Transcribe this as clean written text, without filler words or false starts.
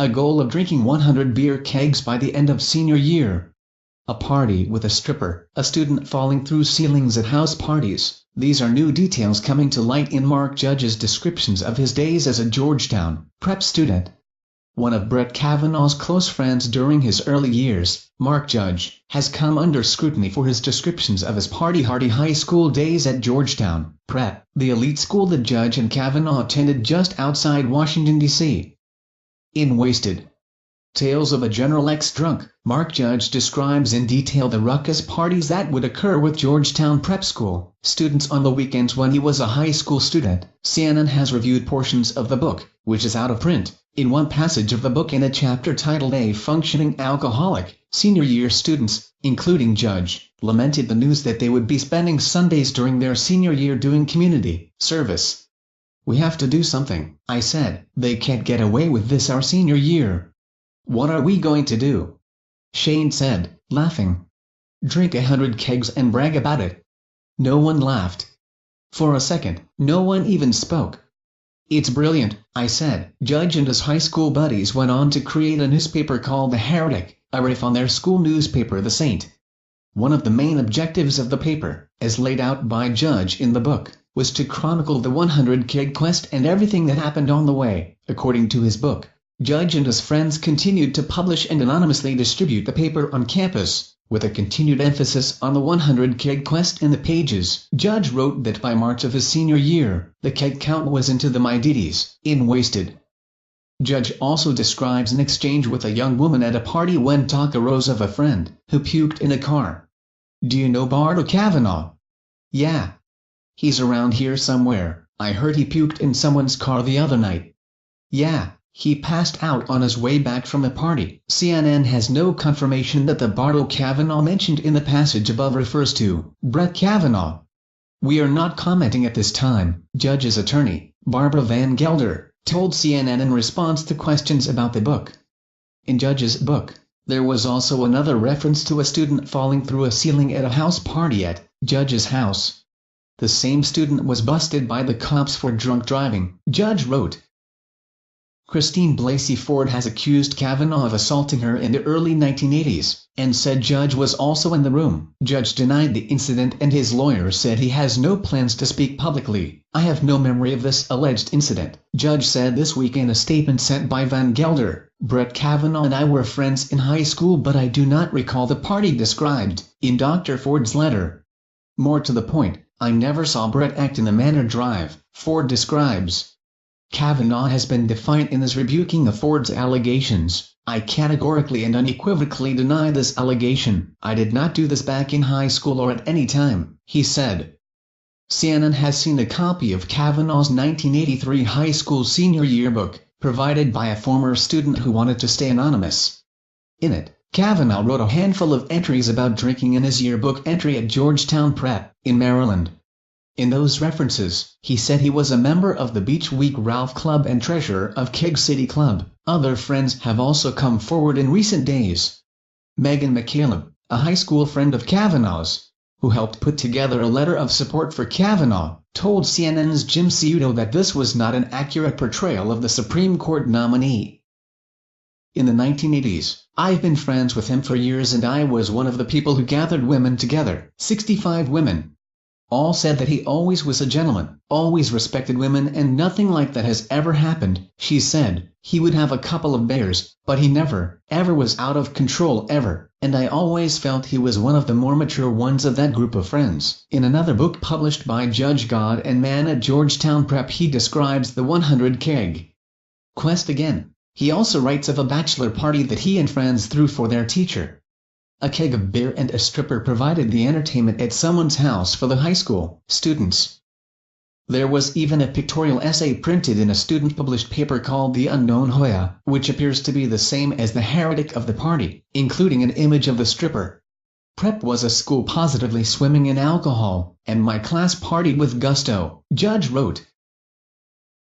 A goal of drinking 100 beer kegs by the end of senior year. A party with a stripper, a student falling through ceilings at house parties. These are new details coming to light in Mark Judge's descriptions of his days as a Georgetown prep student. One of Brett Kavanaugh's close friends during his early years, Mark Judge, has come under scrutiny for his descriptions of his party-hardy high school days at Georgetown Prep, the elite school that Judge and Kavanaugh attended just outside Washington, D.C. In Wasted Tales of a General Ex-Drunk, Mark Judge describes in detail the ruckus parties that would occur with Georgetown Prep School students on the weekends when he was a high school student. CNN has reviewed portions of the book, which is out of print. In one passage of the book in a chapter titled A Functioning Alcoholic, senior year students, including Judge, lamented the news that they would be spending Sundays during their senior year doing community service. "We have to do something," I said. "They can't get away with this our senior year." "What are we going to do?" Shane said, laughing. "Drink 100 kegs and brag about it." No one laughed. For a second, no one even spoke. "It's brilliant," I said. Judge and his high school buddies went on to create a newspaper called The Heretic, a riff on their school newspaper The Saint. One of the main objectives of the paper, as laid out by Judge in the book, was to chronicle the 100 keg quest and everything that happened on the way. According to his book, Judge and his friends continued to publish and anonymously distribute the paper on campus, with a continued emphasis on the 100 keg quest in the pages. Judge wrote that by March of his senior year, the keg count was into the mid-80s. In Wasted, Judge also describes an exchange with a young woman at a party when talk arose of a friend who puked in a car. "Do you know Brett Kavanaugh?" "Yeah. He's around here somewhere. I heard he puked in someone's car the other night." "Yeah. He passed out on his way back from a party." CNN has no confirmation that the Brett Kavanaugh mentioned in the passage above refers to Brett Kavanaugh. "We are not commenting at this time," Judge's attorney, Barbara Van Gelder, told CNN in response to questions about the book. In Judge's book, there was also another reference to a student falling through a ceiling at a house party at Judge's house. The same student was busted by the cops for drunk driving, Judge wrote. Christine Blasey Ford has accused Kavanaugh of assaulting her in the early 1980s, and said Judge was also in the room. Judge denied the incident and his lawyer said he has no plans to speak publicly. "I have no memory of this alleged incident," Judge said this week in a statement sent by Van Gelder. "Brett Kavanaugh and I were friends in high school, but I do not recall the party described in Dr. Ford's letter. More to the point, I never saw Brett act in the manner drive," Ford describes. Kavanaugh has been defiant in his rebuking of Ford's allegations. "I categorically and unequivocally deny this allegation. I did not do this back in high school or at any time," he said. CNN has seen a copy of Kavanaugh's 1983 high school senior yearbook, provided by a former student who wanted to stay anonymous. In it, Kavanaugh wrote a handful of entries about drinking in his yearbook entry at Georgetown Prep, in Maryland. In those references, he said he was a member of the Beach Week Ralph Club and treasurer of Keg City Club. Other friends have also come forward in recent days. Megan McCaleb, a high school friend of Kavanaugh's, who helped put together a letter of support for Kavanaugh, told CNN's Jim Ciuto that this was not an accurate portrayal of the Supreme Court nominee. "In the 1980s, I've been friends with him for years and I was one of the people who gathered women together, 65 women. All said that he always was a gentleman, always respected women and nothing like that has ever happened," she said. "He would have a couple of beers, but he never, ever was out of control ever, and I always felt he was one of the more mature ones of that group of friends." In another book published by Judge God and Man at Georgetown Prep, he describes the 100 keg quest again. He also writes of a bachelor party that he and friends threw for their teacher. A keg of beer and a stripper provided the entertainment at someone's house for the high school students. There was even a pictorial essay printed in a student-published paper called The Unknown Hoya, which appears to be the same as the heretic of the party, including an image of the stripper. "Prep was a school positively swimming in alcohol, and my class partied with gusto," Judge wrote.